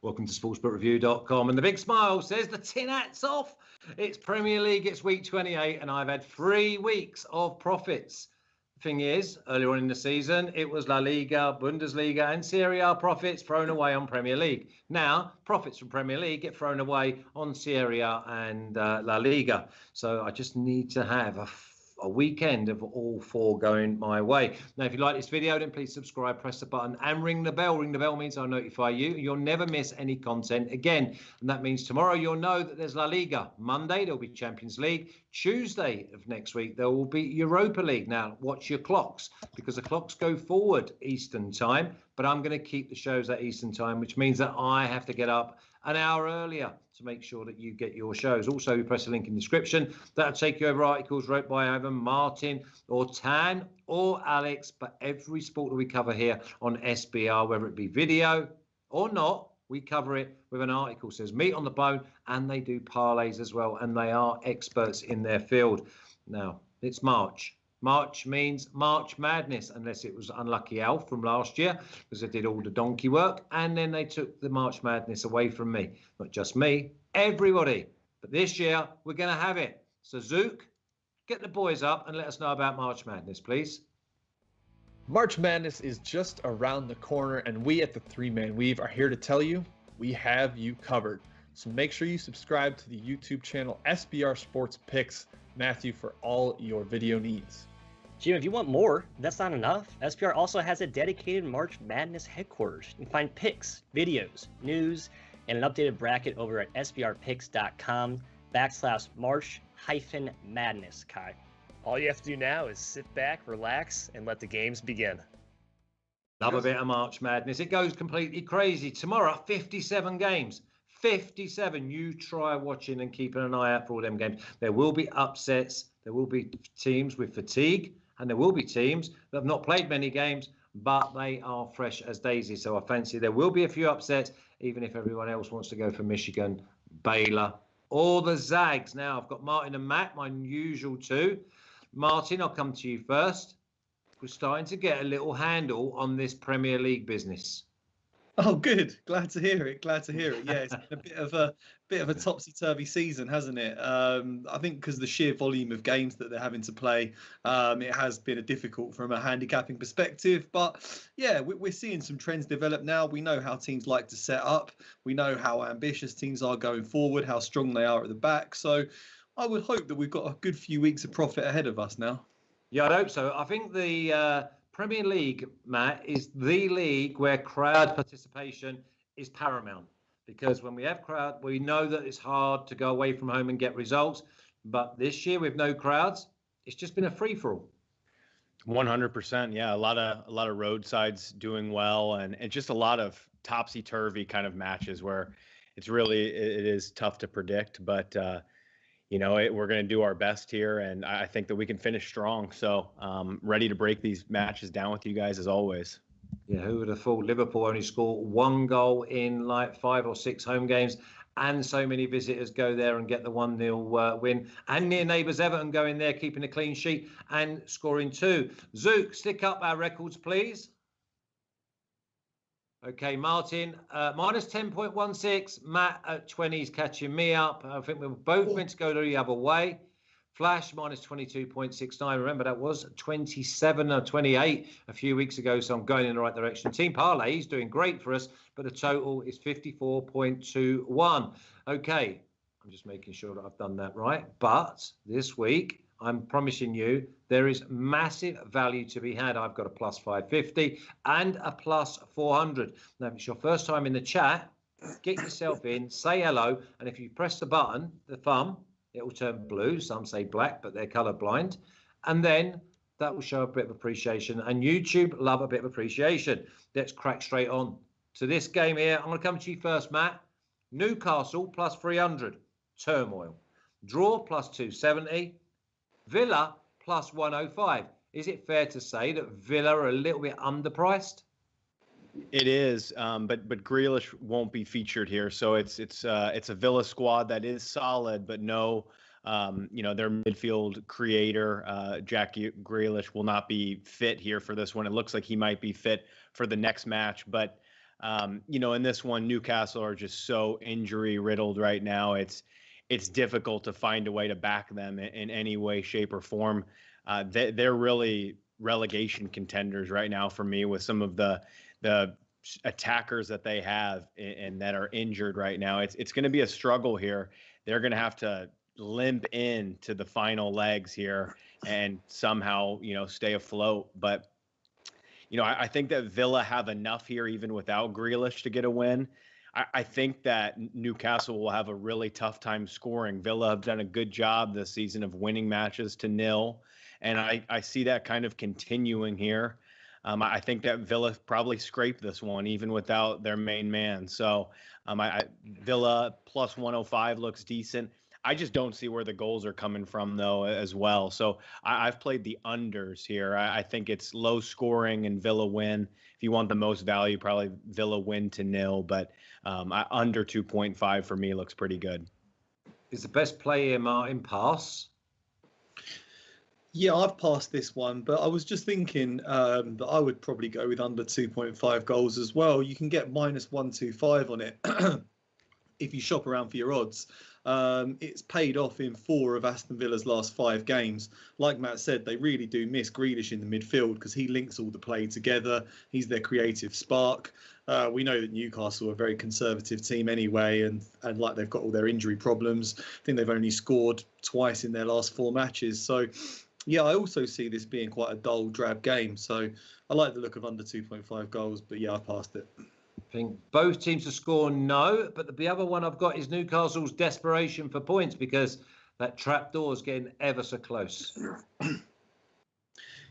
Welcome to sportsbookreview.com. And the big smile says the tin hat's off. It's Premier League, it's week 28, and I've had 3 weeks of profits. The thing is, earlier on in the season, it was La Liga, Bundesliga, and Serie A profits thrown away on Premier League. Now, profits from Premier League get thrown away on Serie A and La Liga. So I just need to have a weekend of all 4 going my way. Now, if you like this video, then please subscribe, press the button, and ring the bell. Ring the bell means I'll notify you. You'll never miss any content again. And that means tomorrow you'll know that there's La Liga. Monday, there'll be Champions League. Tuesday of next week, there will be Europa League. Now, watch your clocks, because the clocks go forward Eastern time, but I'm going to keep the shows at Eastern time, which means that I have to get up an hour earlier to make sure that you get your shows. Also, you press the link in the description. That'll take you over articles wrote by either Martin or Tan or Alex. But every sport that we cover here on SBR, whether it be video or not, we cover it with an article. It says meat on the bone, and they do parlays as well, and they are experts in their field. Now, it's March. March means March Madness, unless it was Unlucky Al from last year, because I did all the donkey work, and then they took the March Madness away from me. Not just me, everybody. But this year, we're going to have it. So, Zook, get the boys up and let us know about March Madness, please. March Madness is just around the corner, and we at the 3-Man Weave are here to tell you we have you covered. So make sure you subscribe to the YouTube channel SBR Sports Picks, Matthew, for all your video needs. Jim, if you want more, that's not enough. SPR also has a dedicated March Madness headquarters. You can find picks, videos, news, and an updated bracket over at sbrpicks.com/March-Madness, Kai. All you have to do now is sit back, relax, and let the games begin. Love a bit of March Madness. It goes completely crazy. Tomorrow, 57 games. 57. You try watching and keeping an eye out for all them games. There will be upsets. There will be teams with fatigue, and there will be teams that have not played many games, but they are fresh as daisies. So I fancy there will be a few upsets, even if everyone else wants to go for Michigan, Baylor, or the Zags. Now, I've got Martin and Matt, my usual 2. Martin, I'll come to you first. We're starting to get a little handle on this Premier League business. Oh, good. Glad to hear it. Glad to hear it. Yeah, it's been a bit of a topsy-turvy season, hasn't it? I think because of the sheer volume of games that they're having to play, it has been difficult from a handicapping perspective. But yeah, we're seeing some trends develop now. We know how teams like to set up. We know how ambitious teams are going forward, how strong they are at the back. So I would hope that we've got a good few weeks of profit ahead of us now. Yeah, I'd hope so. I think the Premier League, Matt, is the league where crowd participation is paramount, because when we have crowd, we know that it's hard to go away from home and get results. But this year with no crowds, it's just been a free-for-all. 100%. Yeah, a lot of roadsides doing well, and just a lot of topsy-turvy kind of matches where it is tough to predict. But we're going to do our best here, and I think that we can finish strong. So ready to break these matches down with you guys as always. Yeah, who would have thought Liverpool only score 1 goal in like 5 or 6 home games, and so many visitors go there and get the 1-0 win. And near neighbours Everton go in there, keeping a clean sheet and scoring 2. Zook, stick up our records, please. Okay, Martin, minus 10.16. Matt at 20 is catching me up. I think we're both meant to go the other way. Flash, minus 22.69. Remember, that was 27 or 28 a few weeks ago, so I'm going in the right direction. Team Parlay is doing great for us, but the total is 54.21. Okay, I'm just making sure that I've done that right. But this week, I'm promising you, there is massive value to be had. I've got a plus 550 and a plus 400. Now, if it's your first time in the chat, get yourself in, say hello, and if you press the button, the thumb, it will turn blue. Some say black, but they're colorblind. And then that will show a bit of appreciation. And YouTube love a bit of appreciation. Let's crack straight on to this game here. I'm going to come to you first, Matt. Newcastle plus 300. Turmoil. Draw plus 270. Villa plus 105. Is it fair to say that Villa are a little bit underpriced? It is, but Grealish won't be featured here, so it's a Villa squad that is solid, but no, their midfield creator Jack Grealish will not be fit here for this one. It looks like he might be fit for the next match, but In this one, Newcastle are just so injury riddled right now. It's difficult to find a way to back them in any way, shape, or form. They're really relegation contenders right now for me with some of the attackers that they have and that are injured right now. It's going to be a struggle here. They're going to have to limp in to the final legs here and somehow, stay afloat. But, I think that Villa have enough here, even without Grealish, to get a win. I think that Newcastle will have a really tough time scoring. Villa have done a good job this season of winning matches to 0, and I see that kind of continuing here. I think that Villa probably scraped this one, even without their main man. So Villa plus 105 looks decent. I just don't see where the goals are coming from, though, as well. So I've played the unders here. I think it's low scoring and Villa win. If you want the most value, probably Villa win to 0. But under 2.5 for me looks pretty good. Is the best play here, Martin, pass? Yeah, I've passed this one, but I was just thinking that I would probably go with under 2.5 goals as well. You can get minus 125 on it if you shop around for your odds. It's paid off in 4 of Aston Villa's last 5 games. Like Matt said, they really do miss Grealish in the midfield because he links all the play together. He's their creative spark. We know that Newcastle are a very conservative team anyway, and like they've got all their injury problems. I think they've only scored twice in their last 4 matches. So, yeah, I also see this being quite a dull, drab game. So I like the look of under 2.5 goals, but yeah, I passed it. I think both teams to score, no. But the other one I've got is Newcastle's desperation for points because that trapdoor is getting ever so close.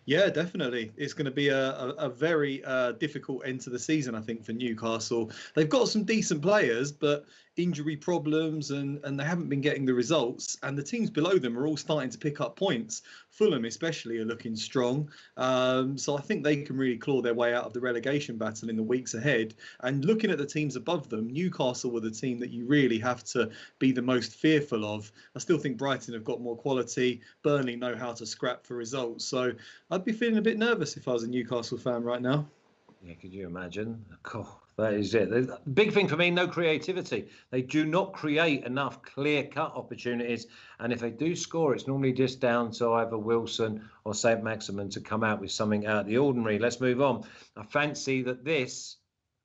Yeah, definitely. It's going to be a very difficult end to the season, I think, for Newcastle. They've got some decent players, but injury problems and they haven't been getting the results. And the teams below them are all starting to pick up points. Fulham especially are looking strong. So I think they can really claw their way out of the relegation battle in the weeks ahead. And looking at the teams above them, Newcastle were the team that you really have to be the most fearful of. I still think Brighton have got more quality. Burnley know how to scrap for results. So I'd be feeling a bit nervous if I was a Newcastle fan right now. Yeah, could you imagine? God, that is it. The big thing for me, no creativity. They do not create enough clear-cut opportunities. And if they do score, it's normally just down to either Wilson or St. Maximin to come out with something out of the ordinary. Let's move on. I fancy that this,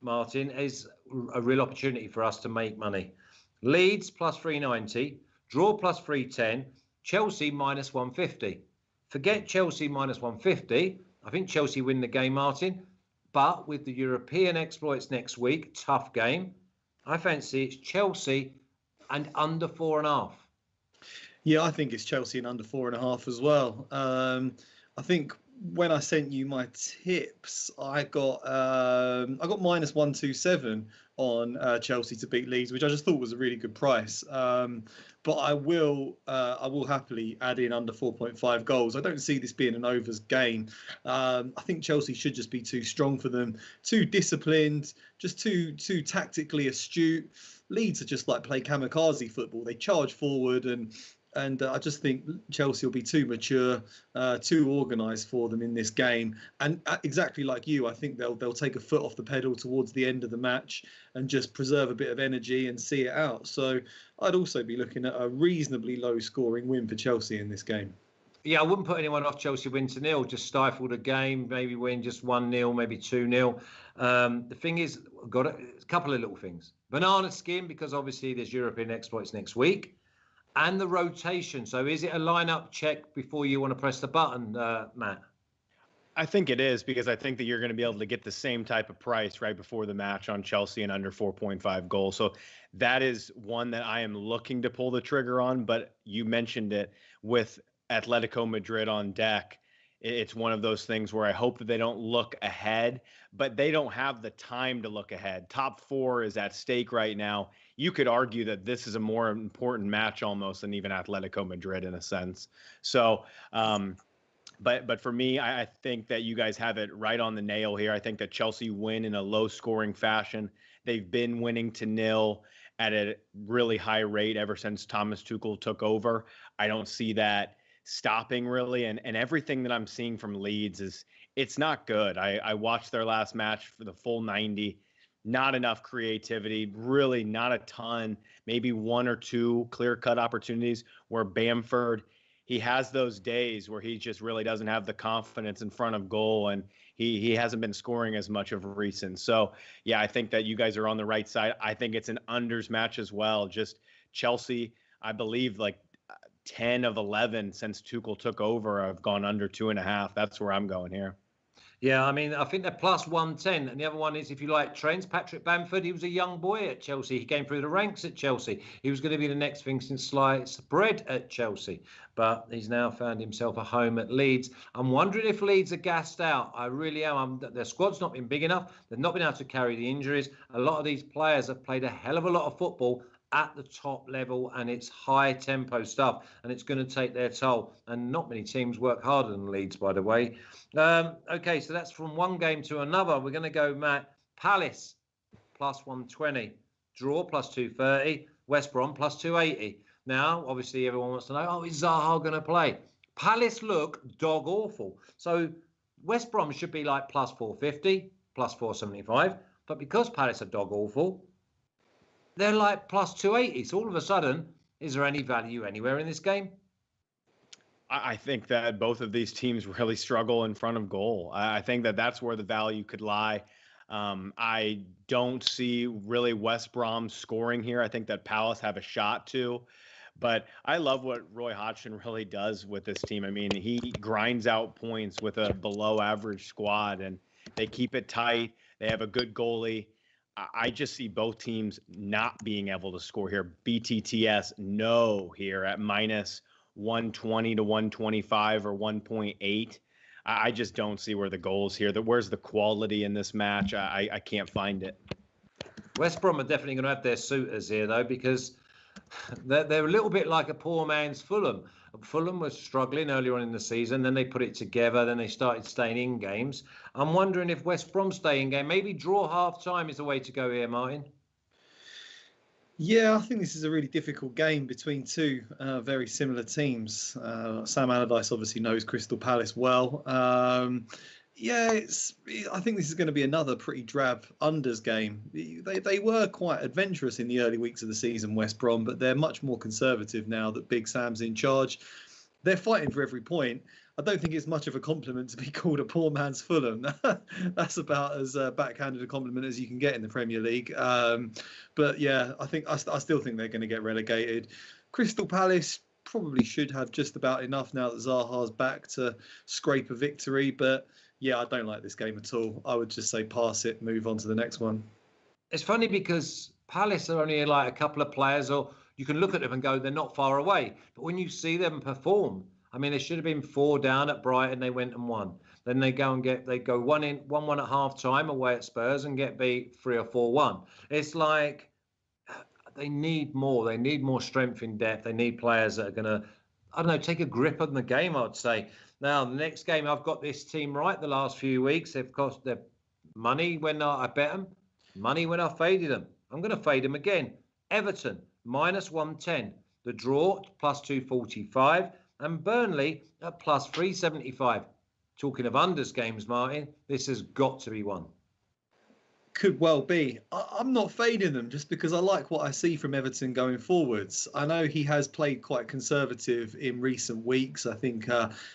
Martin, is a real opportunity for us to make money. Leeds plus 390, draw plus 310, Chelsea minus 150. Forget Chelsea minus 150. I think Chelsea win the game, Martin. But with the European exploits next week, tough game. I fancy it's Chelsea and under 4.5. Yeah, I think it's Chelsea and under 4.5 as well. I think when I sent you my tips, I got minus 127 on Chelsea to beat Leeds, which I just thought was a really good price. But I will happily add in under 4.5 goals. I don't see this being an overs game. I think Chelsea should just be too strong for them, too disciplined, just too tactically astute. Leeds are just like play kamikaze football. They charge forward and I just think Chelsea will be too mature, too organised for them in this game. And exactly like you, I think they'll take a foot off the pedal towards the end of the match and just preserve a bit of energy and see it out. So I'd also be looking at a reasonably low-scoring win for Chelsea in this game. Yeah, I wouldn't put anyone off Chelsea win to 0. Just stifle the game, maybe win just 1-0, maybe 2-0. The thing is, I've got a couple of little things. Banana skin, because obviously there's European exploits next week. And the rotation. So is it a lineup check before you want to press the button, Matt? I think it is, because I think that you're going to be able to get the same type of price right before the match on Chelsea and under 4.5 goals. So that is one that I am looking to pull the trigger on. But you mentioned it with Atletico Madrid on deck. It's one of those things where I hope that they don't look ahead, but they don't have the time to look ahead. Top 4 is at stake right now. You could argue that this is a more important match almost than even Atletico Madrid in a sense. So, but for me, I think that you guys have it right on the nail here. I think that Chelsea win in a low-scoring fashion. They've been winning to 0 at a really high rate ever since Thomas Tuchel took over. I don't see that stopping really, and everything that I'm seeing from Leeds is it's not good. I watched their last match for the full 90. not enough creativity, really not a ton, maybe one or two clear-cut opportunities where Bamford, he has those days where he just really doesn't have the confidence in front of goal, and he hasn't been scoring as much of recent. So, yeah, I think that you guys are on the right side. I think it's an unders match as well. Just Chelsea, I believe, like 10 of 11 since Tuchel took over have gone under 2.5. That's where I'm going here. Yeah, I mean, I think they're plus 110. And the other one is, if you like trends, Patrick Bamford, he was a young boy at Chelsea. He came through the ranks at Chelsea. He was going to be the next thing since sliced bread at Chelsea. But he's now found himself a home at Leeds. I'm wondering if Leeds are gassed out. I really am. Their squad's not been big enough. They've not been able to carry the injuries. A lot of these players have played a hell of a lot of football at the top level, and it's high tempo stuff, and it's going to take their toll. And not many teams work harder than Leeds, by the way. Okay, so that's from one game to another. We're going to go, Matt. Palace plus 120, draw plus 230, West Brom plus 280. Now, obviously, everyone wants to know, oh, is Zaha going to play? Palace look dog awful. So West Brom should be like plus 450, plus 475. But because Palace are dog awful, they're like plus 280. So all of a sudden, is there any value anywhere in this game? I think that both of these teams really struggle in front of goal. I think that that's where the value could lie. I don't see really West Brom scoring here. I think that Palace have a shot to. But I love what Roy Hodgson really does with this team. I mean, he grinds out points with a below average squad, and they keep it tight. They have a good goalie. I just see both teams not being able to score here. BTTS, no here at minus 120 to 125 or 1.8. I just don't see where the goals here. Where's the quality in this match? I can't find it. West Brom are definitely going to have their suitors here, though, because they're a little bit like a poor man's Fulham. Fulham was struggling earlier on in the season, then they put it together, then they started staying in games. I'm wondering if West Brom stay in game, maybe draw half-time is the way to go here, Martin. Yeah, I think this is a really difficult game between two very similar teams. Sam Allardyce obviously knows Crystal Palace well. I think this is going to be another pretty drab unders game. They were quite adventurous in the early weeks of the season, West Brom, but they're much more conservative now that Big Sam's in charge. They're fighting for every point. I don't think it's much of a compliment to be called a poor man's Fulham. That's about as backhanded a compliment as you can get in the Premier League. But yeah, I still think they're going to get relegated. Crystal Palace probably should have just about enough now that Zaha's back to scrape a victory. But yeah, I don't like this game at all. I would just say pass it, move on to the next one. It's funny because Palace are only like a couple of players, or you can look at them and go, they're not far away. But when you see them perform, I mean, they should have been 4 down at Brighton. They went and won. Then they go 1-1 at half time away at Spurs and get beat 3 or 4-1. It's like they need more. They need more strength in depth. They need players that are going to, I don't know, take a grip on the game, I'd say. Now, the next game, I've got this team right the last few weeks. They've cost their money when I bet them, money when I faded them. I'm going to fade them again. Everton, minus 110. The draw, plus 245. And Burnley at plus 375. Talking of unders games, Martin, this has got to be one. Could well be. I'm not fading them just because I like what I see from Everton going forwards. I know he has played quite conservative in recent weeks. I think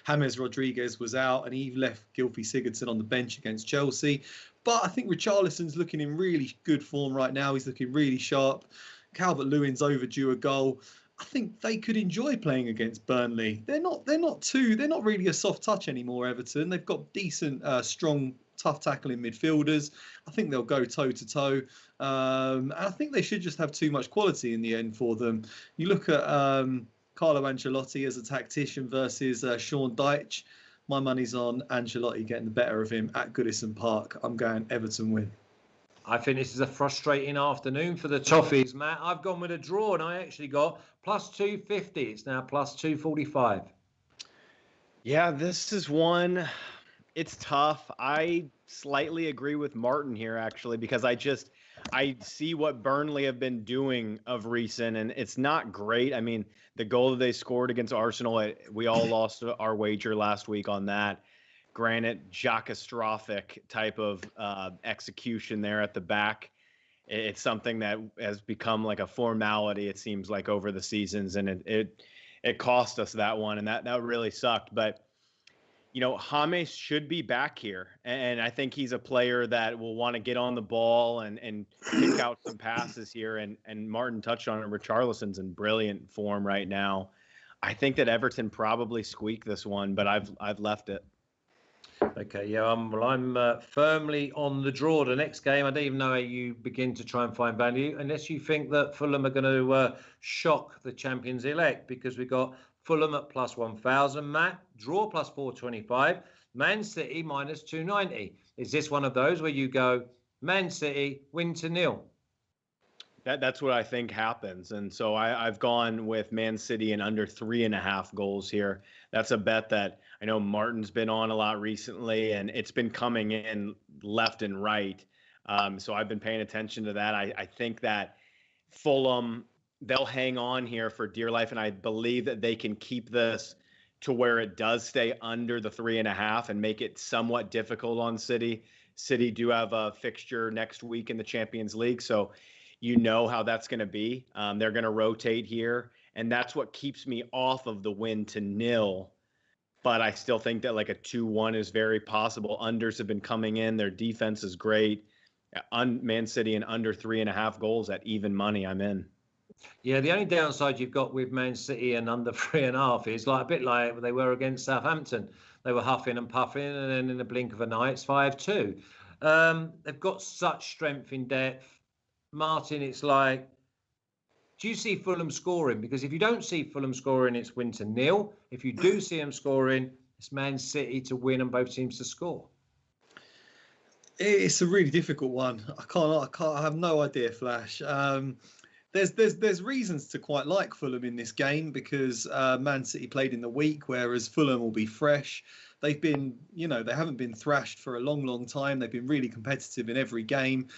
James Rodriguez was out and he left Gylfi Sigurdsson on the bench against Chelsea. But I think Richarlison's looking in really good form right now. He's looking really sharp. Calvert-Lewin's overdue a goal. I think they could enjoy playing against Burnley. They're not really a soft touch anymore, Everton. They've got decent, strong, tough tackling midfielders. I think they'll go toe to toe. And I think they should just have too much quality in the end for them. You look at Carlo Ancelotti as a tactician versus Sean Dyche. My money's on Ancelotti getting the better of him at Goodison Park. I'm going Everton win. I think this is a frustrating afternoon for the Toffees, Matt. I've gone with a draw and I actually got plus 250. It's now plus 245. Yeah, this is one. It's tough. I slightly agree with Martin here, actually, because I see what Burnley have been doing of recent, and it's not great. I mean, the goal that they scored against Arsenal, we all lost our wager last week on that. Granted, Jacastrophic type of execution there at the back. it's something that has become like a formality, it seems like, over the seasons, and it cost us that one, and that really sucked. But James should be back here, and I think he's a player that will want to get on the ball and pick out some passes here. And Martin touched on it. Richarlison's in brilliant form right now. I think that Everton probably squeak this one, but I've left it. Okay, yeah, I'm firmly on the draw. The next game, I don't even know how you begin to try and find value, unless you think that Fulham are going to shock the champions elect, because we've got Fulham at plus 1,000, Matt, draw plus 425, Man City minus 290. Is this one of those where you go Man City win to 0? That's what I think happens. And so I've gone with Man City and under 3.5 goals here. That's a bet that I know Martin's been on a lot recently, and it's been coming in left and right. So I've been paying attention to that. I think that Fulham, they'll hang on here for dear life, and I believe that they can keep this to where it does stay under the 3.5 and make it somewhat difficult on City. City do have a fixture next week in the Champions League, so you know how that's going to be. They're going to rotate here, and that's what keeps me off of the win to 0. But I still think that like a 2-1 is very possible. Unders have been coming in. Their defense is great. Man City and under 3.5 goals at even money, I'm in. Yeah, the only downside you've got with Man City and under 3.5 is like a bit like they were against Southampton. They were huffing and puffing, and then in the blink of an eye, it's 5-2. They've got such strength in depth. Martin, it's like, do you see Fulham scoring? Because if you don't see Fulham scoring, it's win to 0. If you do see them scoring, it's Man City to win and both teams to score. It's a really difficult one. I have no idea, Flash. There's reasons to quite like Fulham in this game, because Man City played in the week, whereas Fulham will be fresh. They've been, they haven't been thrashed for a long time. They've been really competitive in every game.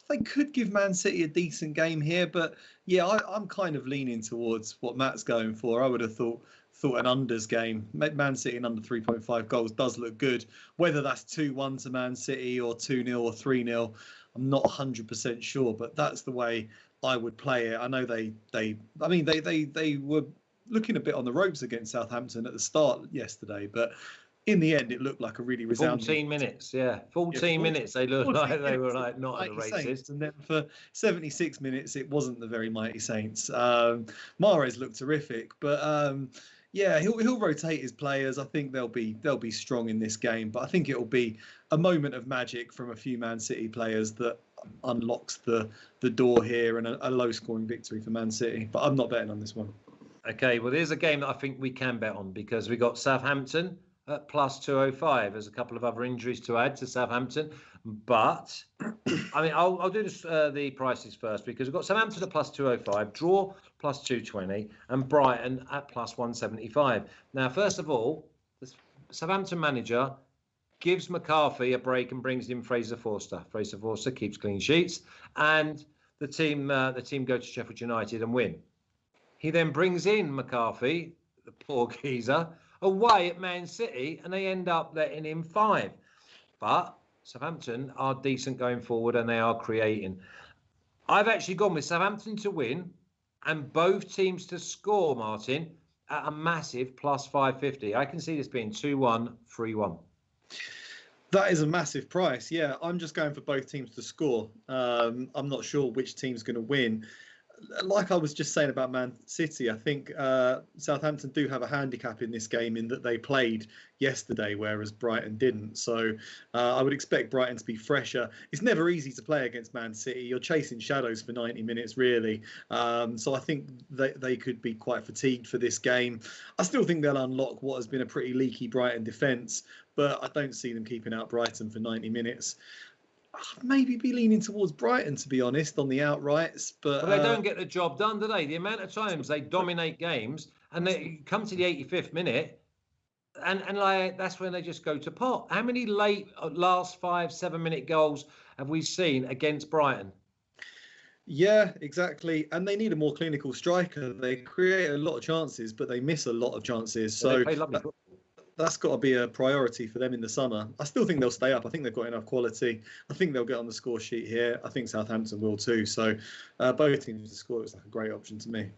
They could give Man City a decent game here, but yeah, I'm kind of leaning towards what Matt's going for. I would have thought an unders game. Man City and under 3.5 goals does look good. Whether that's 2-1 to Man City or 2-0 or 3-0, I'm not 100% sure, but that's the way I would play it. I know they were looking a bit on the ropes against Southampton at the start yesterday, but in the end, it looked like a really resounding. 14 minutes, yeah. 14 minutes, they looked like they were like not at the races. Saints, and then for 76 minutes, it wasn't the very mighty Saints. Mahrez looked terrific, but yeah, he'll rotate his players. I think they'll be strong in this game, but I think it'll be a moment of magic from a few Man City players that unlocks the door here, and a low-scoring victory for Man City. But I'm not betting on this one. Okay, well, there's a game that I think we can bet on, because we got Southampton at plus 205. There's a couple of other injuries to add to Southampton, but I mean, I'll do this, the prices first, because we've got Southampton at plus 205, draw plus 220, and Brighton at plus 175. Now, first of all, the Southampton manager gives McCarthy a break and brings in Fraser Forster. Fraser Forster keeps clean sheets, and the team go to Sheffield United and win. He then brings in McCarthy, the poor geezer, away at Man City, and they end up letting him 5. But Southampton are decent going forward, and they are creating. I've actually gone with Southampton to win and both teams to score, Martin, at a massive plus 550. I can see this being 2-1, 3-1. That is a massive price. Yeah, I'm just going for both teams to score. I'm not sure which team's going to win. Like I was just saying about Man City, I think Southampton do have a handicap in this game in that they played yesterday, whereas Brighton didn't. So I would expect Brighton to be fresher. It's never easy to play against Man City. You're chasing shadows for 90 minutes, really. So I think they could be quite fatigued for this game. I still think they'll unlock what has been a pretty leaky Brighton defence, but I don't see them keeping out Brighton for 90 minutes. I'd maybe be leaning towards Brighton, to be honest, on the outrights. But they don't get the job done, do they? The amount of times they dominate games, and they come to the 85th minute, and like that's when they just go to pot. How many late last 5-7 minute goals have we seen against Brighton? Yeah, exactly. And they need a more clinical striker. They create a lot of chances, but they miss a lot of chances. So that's got to be a priority for them in the summer. I still think they'll stay up. I think they've got enough quality. I think they'll get on the score sheet here. I think Southampton will too. So both teams to score looks like a great option to me.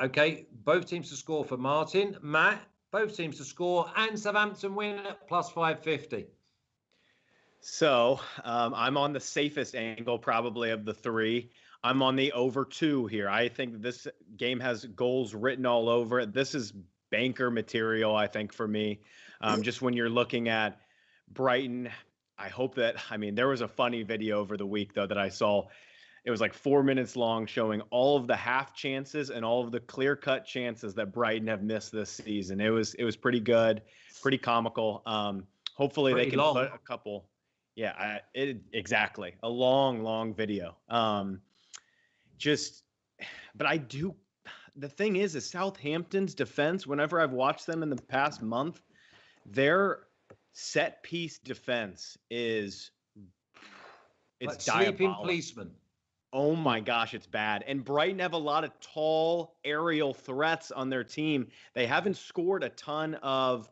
Okay, both teams to score for Martin. Matt, both teams to score and Southampton win at plus 550. So I'm on the safest angle probably of the three. I'm on the over 2 here. I think this game has goals written all over it. This is banker material, I think, for me. Just when you're looking at Brighton, I hope that, I mean, there was a funny video over the week, though, that I saw. It was like 4 minutes long, showing all of the half chances and all of the clear-cut chances that Brighton have missed this season. It was pretty good, pretty comical. Hopefully Pretty they can long. put a couple. Yeah, exactly. A long video. But the thing is Southampton's defense, whenever I've watched them in the past month, their set piece defense it's like diabolical. Sleeping policeman. Oh my gosh, it's bad. And Brighton have a lot of tall aerial threats on their team. They haven't scored a ton of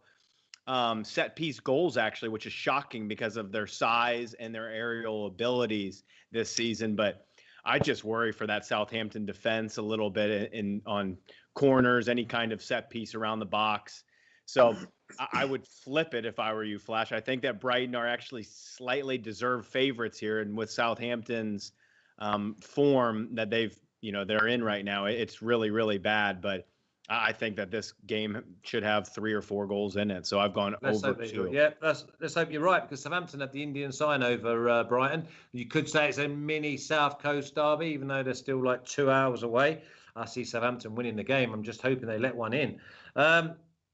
set piece goals, actually, which is shocking because of their size and their aerial abilities this season. But I just worry for that Southampton defense a little bit on corners, any kind of set piece around the box. So I would flip it if I were you, Flash. I think that Brighton are actually slightly deserved favorites here, and with Southampton's form that they're in right now, it's really, really bad. But I think that this game should have 3 or 4 goals in it. So I've gone over 2. Yeah, let's hope you're right, because Southampton had the Indian sign over Brighton. You could say it's a mini South Coast derby, even though they're still like 2 hours away. I see Southampton winning the game. I'm just hoping they let one in.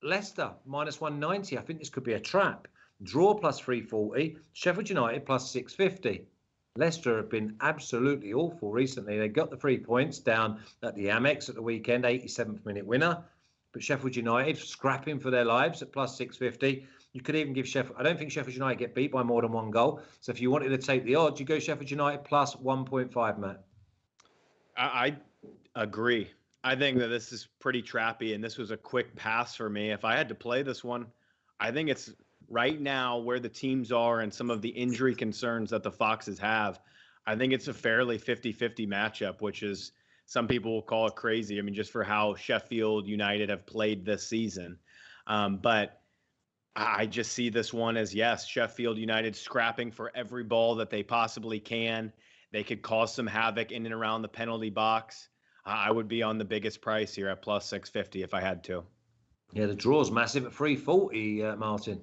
Leicester, minus 190. I think this could be a trap. Draw plus 340. Sheffield United plus 650. Leicester have been absolutely awful recently. They got the 3 points down at the Amex at the weekend, 87th minute winner. But Sheffield United scrapping for their lives at plus 650. You could even give Sheffield. I don't think Sheffield United get beat by more than 1 goal. So if you wanted to take the odds, you go Sheffield United plus 1.5, Matt. I agree. I think that this is pretty trappy, and this was a quick pass for me. If I had to play this one, I think it's right now where the teams are and some of the injury concerns that the Foxes have. I think it's a fairly 50-50 matchup, which is, some people will call it crazy. I mean, just for how Sheffield United have played this season. But I just see this one as, yes, Sheffield United scrapping for every ball that they possibly can. They could cause some havoc in and around the penalty box. I would be on the biggest price here at plus 650 if I had to. Yeah, the draw's massive at 340, Martin.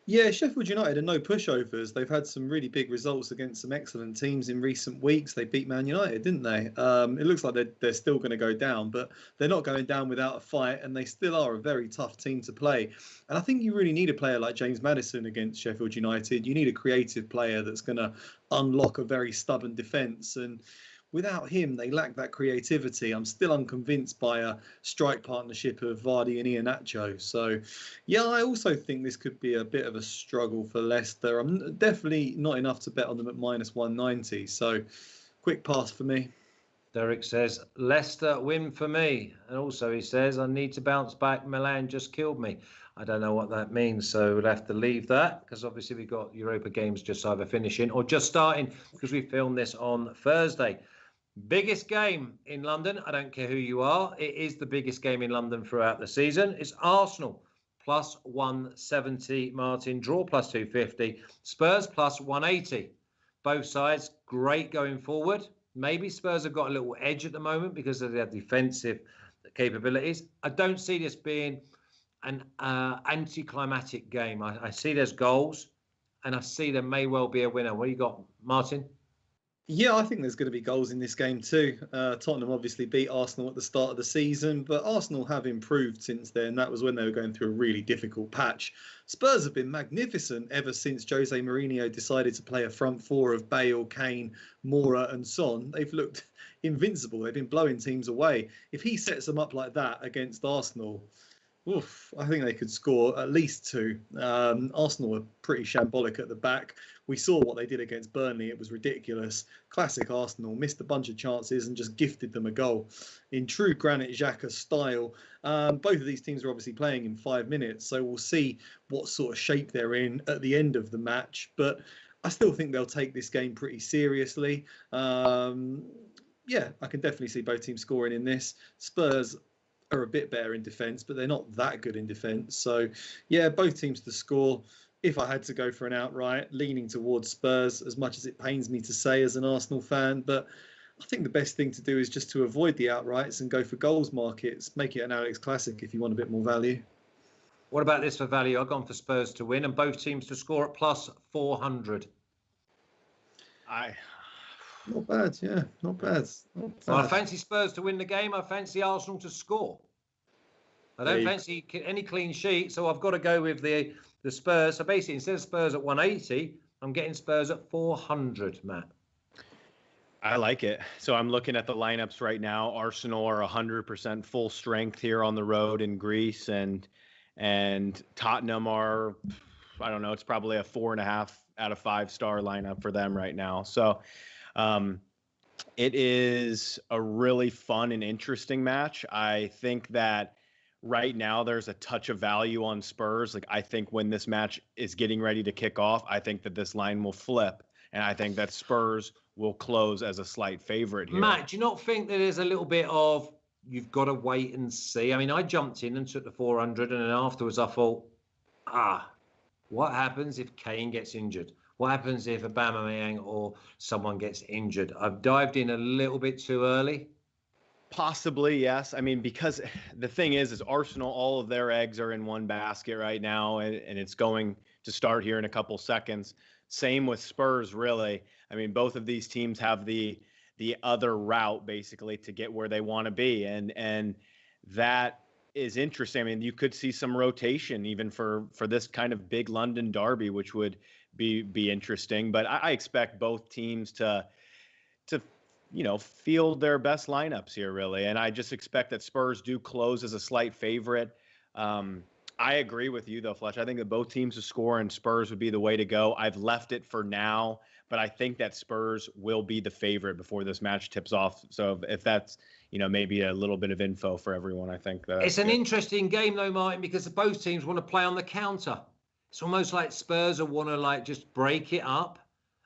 Yeah, Sheffield United are no pushovers. They've had some really big results against some excellent teams in recent weeks. They beat Man United, didn't they? It looks like they're still going to go down, but they're not going down without a fight, and they still are a very tough team to play. And I think you really need a player like James Maddison against Sheffield United. You need a creative player that's going to unlock a very stubborn defence. And without him, they lack that creativity. I'm still unconvinced by a strike partnership of Vardy and Iheanacho. So, yeah, I also think this could be a bit of a struggle for Leicester. I'm definitely not enough to bet on them at minus 190. So, quick pass for me. Derek says, Leicester win for me. And also he says, I need to bounce back. Milan just killed me. I don't know what that means, so we'll have to leave that, because obviously we've got Europa games just either finishing or just starting, because we filmed this on Thursday. Biggest game in London. I don't care who you are. It is the biggest game in London throughout the season. It's Arsenal plus 170, Martin. Draw plus 250. Spurs plus 180. Both sides great going forward. Maybe Spurs have got a little edge at the moment because of their defensive capabilities. I don't see this being an anticlimactic game. I see there's goals, and I see there may well be a winner. What do you got, Martin? Yeah, I think there's going to be goals in this game too. Tottenham obviously beat Arsenal at the start of the season, but Arsenal have improved since then. That was when they were going through a really difficult patch. Spurs have been magnificent ever since Jose Mourinho decided to play a front four of Bale, Kane, Moura and Son. They've looked invincible. They've been blowing teams away. If he sets them up like that against Arsenal, Oof, I think they could score at least two. Arsenal were pretty shambolic at the back. We saw what they did against Burnley. It was ridiculous. Classic Arsenal, missed a bunch of chances and just gifted them a goal in true Granit Xhaka style. Both of these teams are obviously playing in 5 minutes, so we'll see what sort of shape they're in at the end of the match. But I still think they'll take this game pretty seriously. Yeah, I can definitely see both teams scoring in this. Spurs are a bit better in defence, but they're not that good in defence. So, yeah, both teams to score. If I had to go for an outright, leaning towards Spurs, as much as it pains me to say as an Arsenal fan, but I think the best thing to do is just to avoid the outrights and go for goals markets. Make it an Alex Classic if you want a bit more value. What about this for value? I've gone for Spurs to win and both teams to score at plus 400. Not bad, yeah, not bad. Well, I fancy Spurs to win the game. I fancy Arsenal to score. I don't fancy any clean sheet, so I've got to go with the Spurs. So basically, instead of Spurs at 180, I'm getting Spurs at 400, Matt. I like it. So I'm looking at the lineups right now. Arsenal are 100% full strength here on the road in Greece, and Tottenham are, I don't know, it's probably a 4.5 out of 5 star lineup for them right now. So it is a really fun and interesting match. I think that right now there's a touch of value on Spurs. Like, I think when this match is getting ready to kick off, I think that this line will flip, and I think that Spurs will close as a slight favorite here. Matt, do you not think that there's a little bit of you've got to wait and see? I mean, I jumped in and took the 400, and then afterwards I thought, what happens if Kane gets injured? What happens if Aubameyang or someone gets injured? I've dived in a little bit too early. Possibly, yes. I mean, because the thing is Arsenal, all of their eggs are in one basket right now, and it's going to start here in a couple seconds. Same with Spurs, really. I mean, both of these teams have the other route, basically, to get where they want to be, and that is interesting. I mean, you could see some rotation even for this kind of big London derby, which would be interesting. But I expect both teams to field their best lineups here, really. And I just expect that Spurs do close as a slight favorite. I agree with you, though, Fletch. I think that both teams to score and Spurs would be the way to go. I've left it for now, but I think that Spurs will be the favorite before this match tips off. So if that's, maybe a little bit of info for everyone, I think that it's an interesting game, though, Martin, because both teams want to play on the counter. It's almost like Spurs want to just break it up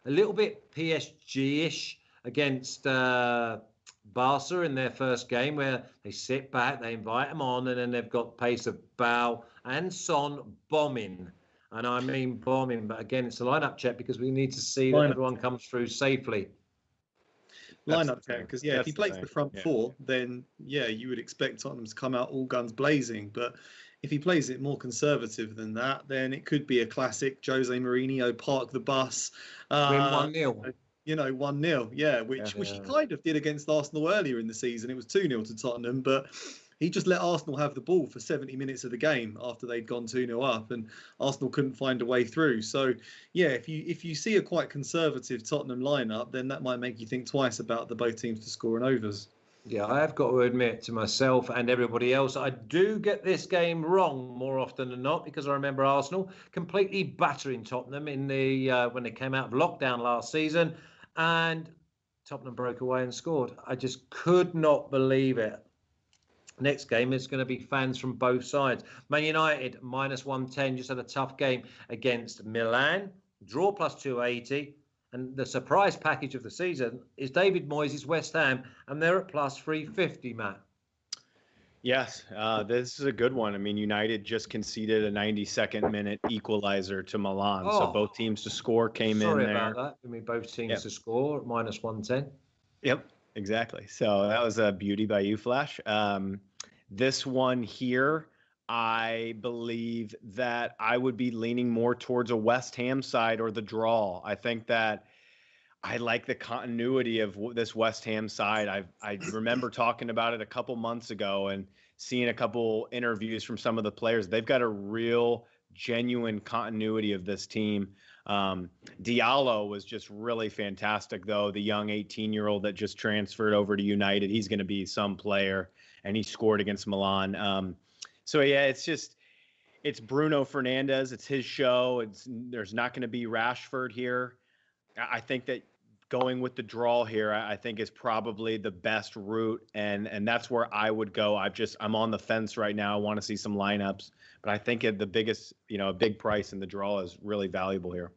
a little bit PSG-ish against Barca in their first game, where they sit back, they invite them on, and then they've got pace of Bow and Son bombing. And I mean bombing, but again, it's a lineup check because we need to see that everyone comes through safely. Lineup check, because if he plays the front four, then you would expect Tottenham to come out all guns blazing. But if he plays it more conservative than that, then it could be a classic Jose Mourinho park the bus. Win 1-0. 1-0, which he kind of did against Arsenal earlier in the season. It was 2-0 to Tottenham, but he just let Arsenal have the ball for 70 minutes of the game after they'd gone 2-0 up, and Arsenal couldn't find a way through. So, if you see a quite conservative Tottenham lineup, then that might make you think twice about the both teams to score in overs. Yeah, I have got to admit to myself and everybody else, I do get this game wrong more often than not, because I remember Arsenal completely battering Tottenham in the when they came out of lockdown last season, and Tottenham broke away and scored. I just could not believe it. Next game is going to be fans from both sides. Man United -110, just had a tough game against Milan. Draw +280. And the surprise package of the season is David Moyes' West Ham, and they're at +350, Matt. Yes, this is a good one. I mean, United just conceded a 92nd minute equalizer to Milan. So both teams to score came in there. Sorry about that. I mean, both teams to score at -110. Yep, exactly. So that was a beauty by you, Flash. This one here, I believe that I would be leaning more towards a West Ham side or the draw. I think that I like the continuity of this West Ham side. I remember talking about it a couple months ago and seeing a couple interviews from some of the players. They've got a real genuine continuity of this team. Diallo was just really fantastic, though. The young 18-year-old that just transferred over to United, he's going to be some player, and he scored against Milan. So yeah, it's Bruno Fernandes. It's his show. There's not going to be Rashford here. I think that going with the draw here, I think is probably the best route, and that's where I would go. I'm on the fence right now. I want to see some lineups, but I think the biggest, a big price in the draw is really valuable here.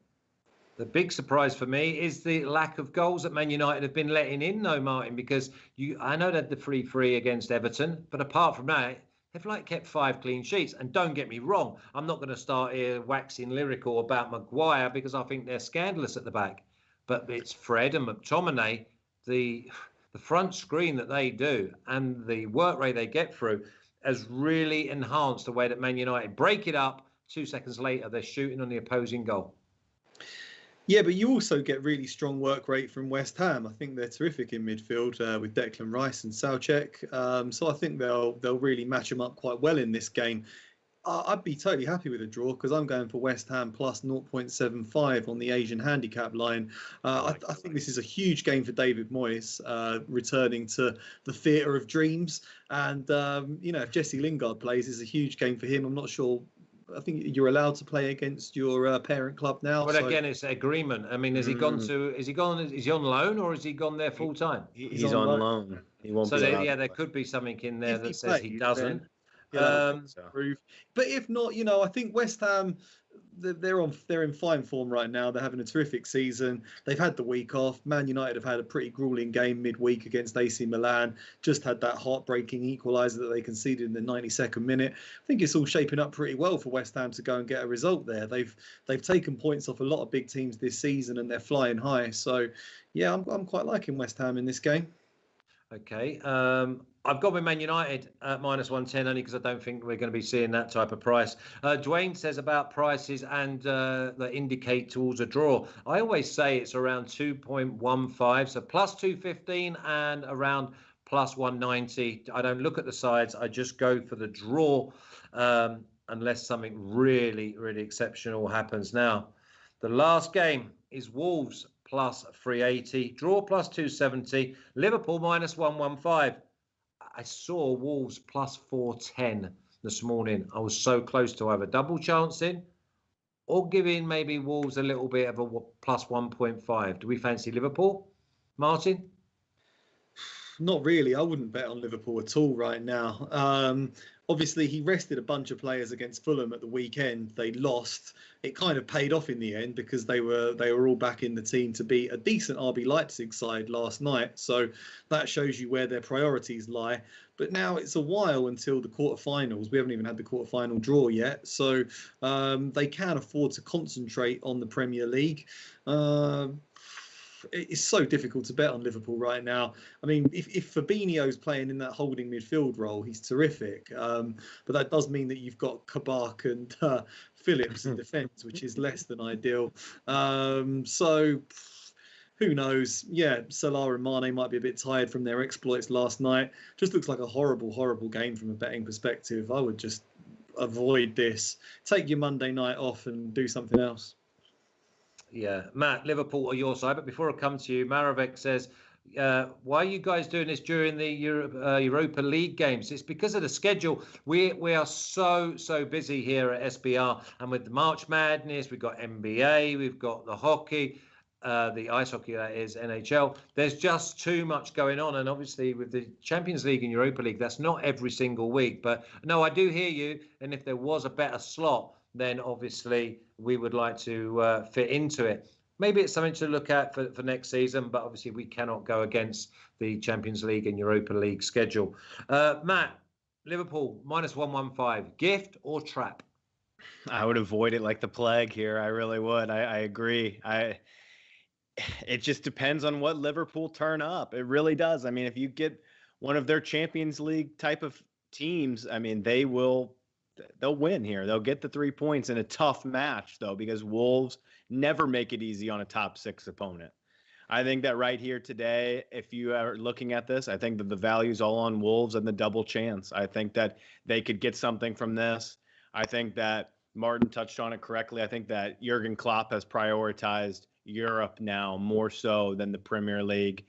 The big surprise for me is the lack of goals that Man United have been letting in, though, Martin, because I know they had the 3-3 against Everton, but apart from that, they've kept 5 clean sheets. And don't get me wrong, I'm not going to start here waxing lyrical about Maguire because I think they're scandalous at the back. But it's Fred and McTominay, the front screen that they do and the work rate they get through has really enhanced the way that Man United break it up. 2 seconds later, they're shooting on the opposing goal. Yeah, but you also get really strong work rate from West Ham. I think they're terrific in midfield with Declan Rice and Soucek. So I think they'll really match them up quite well in this game. I'd be totally happy with a draw because I'm going for West Ham plus 0.75 on the Asian handicap line. I think this is a huge game for David Moyes, returning to the theatre of dreams. And, if Jesse Lingard plays, it's a huge game for him. I'm not sure. I think you're allowed to play against your parent club now. But again, it's agreement. I mean, is he on loan or has he gone there full time? He's on loan. He won't. So there could be something in there that says he doesn't. But if not, I think West Ham, they're in fine form right now. They're having a terrific season. They've had the week off. Man United have had a pretty grueling game midweek against AC Milan. Just had that heartbreaking equaliser that they conceded in the 92nd minute. I think it's all shaping up pretty well for West Ham to go and get a result there. They've taken points off a lot of big teams this season and they're flying high. So yeah, I'm quite liking West Ham in this game. Okay. I've got with Man United at minus 110 only because I don't think we're going to be seeing that type of price. Dwayne says about prices and that indicate towards a draw. I always say it's around 2.15, so plus 215 and around plus 190. I don't look at the sides. I just go for the draw unless something really, really exceptional happens. Now, the last game is Wolves plus 380, draw plus 270, Liverpool minus 115. I saw Wolves plus 410 this morning. I was so close to either double chancing or giving maybe Wolves a little bit of a plus 1.5. Do we fancy Liverpool, Martin? Not really. I wouldn't bet on Liverpool at all right now. Obviously, he rested a bunch of players against Fulham at the weekend. They lost. It kind of paid off in the end because they were all back in the team to beat a decent RB Leipzig side last night. So that shows you where their priorities lie. But now it's a while until the quarterfinals. We haven't even had the quarterfinal draw yet. So they can afford to concentrate on the Premier League. It's so difficult to bet on Liverpool right now. I mean, if Fabinho's playing in that holding midfield role, he's terrific. But that does mean that you've got Kabak and Phillips in defence, which is less than ideal. So who knows? Yeah, Salah and Mane might be a bit tired from their exploits last night. Just looks like a horrible, horrible game from a betting perspective. I would just avoid this. Take your Monday night off and do something else. Yeah, Matt, Liverpool are your side. But before I come to you, Maravek says, why are you guys doing this during the Europa League games? It's because of the schedule. We are so busy here at SBR. And with the March Madness, we've got NBA, we've got the hockey, the ice hockey, that is, NHL. There's just too much going on. And obviously with the Champions League and Europa League, that's not every single week. But no, I do hear you. And if there was a better slot, then obviously we would like to fit into it. Maybe it's something to look at for next season, but obviously we cannot go against the Champions League and Europa League schedule. Matt, Liverpool, minus 115, gift or trap? I would avoid it like the plague here. I really would. I agree. It just depends on what Liverpool turn up. It really does. I mean, if you get one of their Champions League type of teams, I mean, they'll win here. They'll get the 3 points in a tough match, though, because Wolves never make it easy on a top 6 opponent. I think that right here today, if you are looking at this, I think that the value's all on Wolves and the double chance. I think that they could get something from this. I think that Martin touched on it correctly. I think that Jurgen Klopp has prioritized Europe now more so than the Premier League.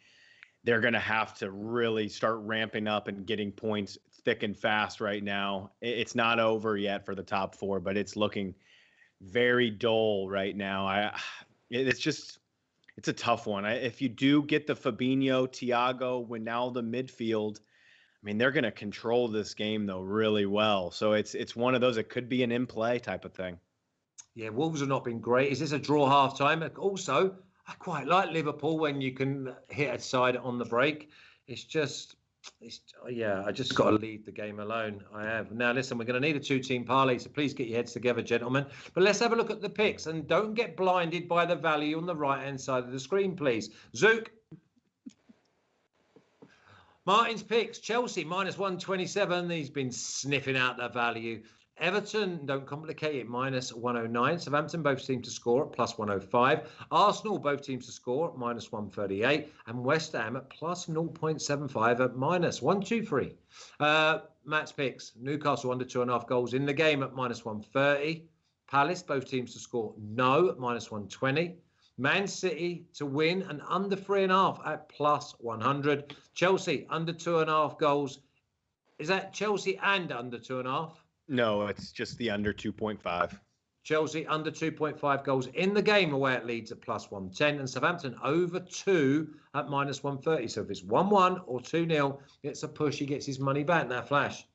they're going to have to really start ramping up and getting points thick and fast right now. It's not over yet for the top 4, but it's looking very dull right now. It's a tough one. If you do get the Fabinho, Thiago, Wijnaldum midfield, I mean, they're going to control this game though really well. So it's one of those. It could be an in play type of thing. Yeah, Wolves have not been great. Is this a draw half time? Also, I quite like Liverpool when you can hit a side on the break. I just got to leave the game alone. I have. Now, listen, we're going to need a 2-team parlay, so please get your heads together, gentlemen. But let's have a look at the picks, and don't get blinded by the value on the right-hand side of the screen, please. Zook. Martin's picks. Chelsea, -127. He's been sniffing out the value. Everton, don't complicate it, -109. Southampton, both teams to score at +105. Arsenal, both teams to score at -138. And West Ham at +0.75 at -123. Matt's picks. Newcastle under 2.5 goals in the game at -130. Palace, both teams to score no at -120. Man City to win and under 3.5 at +100. Chelsea under 2.5 goals. Is that Chelsea and under 2.5? No, it's just the under 2.5. Chelsea under 2.5 goals in the game away at Leeds at +110, and Southampton over 2 at -130. So if it's 1-1 or 2-0, it's a push. He gets his money back. Now, Flash.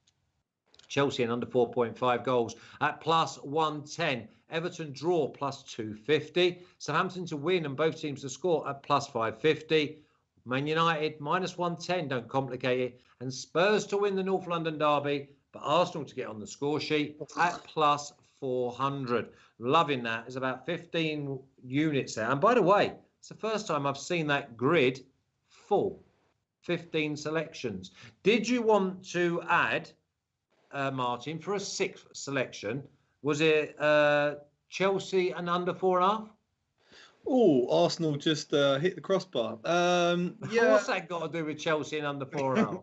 Chelsea and under 4.5 goals at +110. Everton draw +250. Southampton to win and both teams to score at +550. Man United -110. Don't complicate it. And Spurs to win the North London derby. But Arsenal to get on the score sheet at +400. Loving that. There's about 15 units there. And by the way, it's the first time I've seen that grid full. 15 selections. Did you want to add, Martin, for a 6th selection? Was it Chelsea and under 4.5? Oh, Arsenal just hit the crossbar. Yeah. What's that got to do with Chelsea and under 4.5?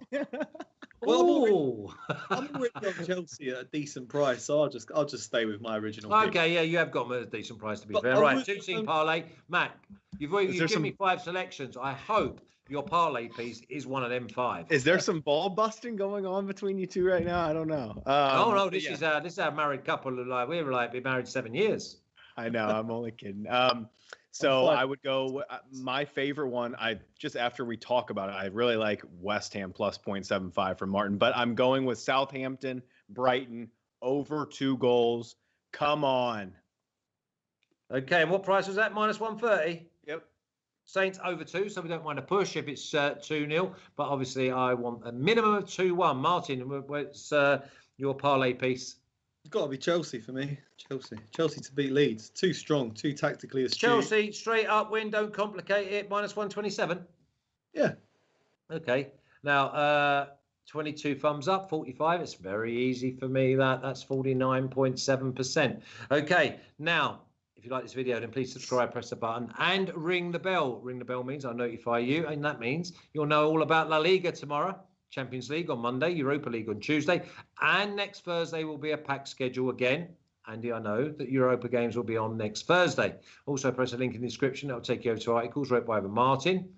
Well, I'm already on Chelsea at a decent price, so I'll just stay with my original pick. Okay, yeah, you have got them at a decent price to be fair. Right, 2-team parlay. Matt, you've given me 5 selections. I hope your parlay piece is one of them 5. Is there some ball busting going on between you two right now? I don't know. No, this is our married couple. We're been married 7 years. I know. I'm only kidding. So I would go my favorite one. Just after we talk about it, I really like West Ham plus 0.75 from Martin, but I'm going with Southampton, Brighton over 2 goals. Come on. Okay, and what price was that? -130. Yep. Saints over 2, so we don't mind a push if it's 2-0. But obviously, I want a minimum of 2-1. Martin, what's your parlay piece? It's got to be Chelsea for me. Chelsea to beat Leeds. Too strong, too tactically astute. Chelsea, straight up win, don't complicate it, -127. Yeah. Okay. Now, 22 thumbs up, 45. It's very easy for me. That's 49.7%. Okay. Now, if you like this video, then please subscribe, press the button, and ring the bell. Ring the bell means I'll notify you, and that means you'll know all about La Liga tomorrow. Champions League on Monday, Europa League on Tuesday, and next Thursday will be a packed schedule again. Andy, I know that Europa games will be on next Thursday. Also, press a link in the description. That'll take you over to articles written by either Martin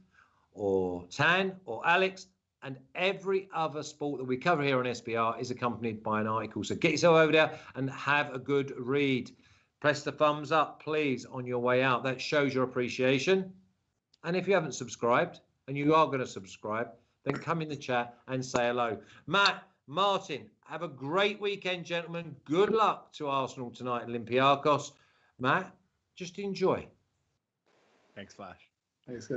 or Tan or Alex, and every other sport that we cover here on SBR is accompanied by an article. So get yourself over there and have a good read. Press the thumbs up, please, on your way out. That shows your appreciation. And if you haven't subscribed, and you are going to subscribe, then come in the chat and say hello. Matt, Martin, have a great weekend, gentlemen. Good luck to Arsenal tonight at Olympiacos. Matt, just enjoy. Thanks, Flash. Thanks,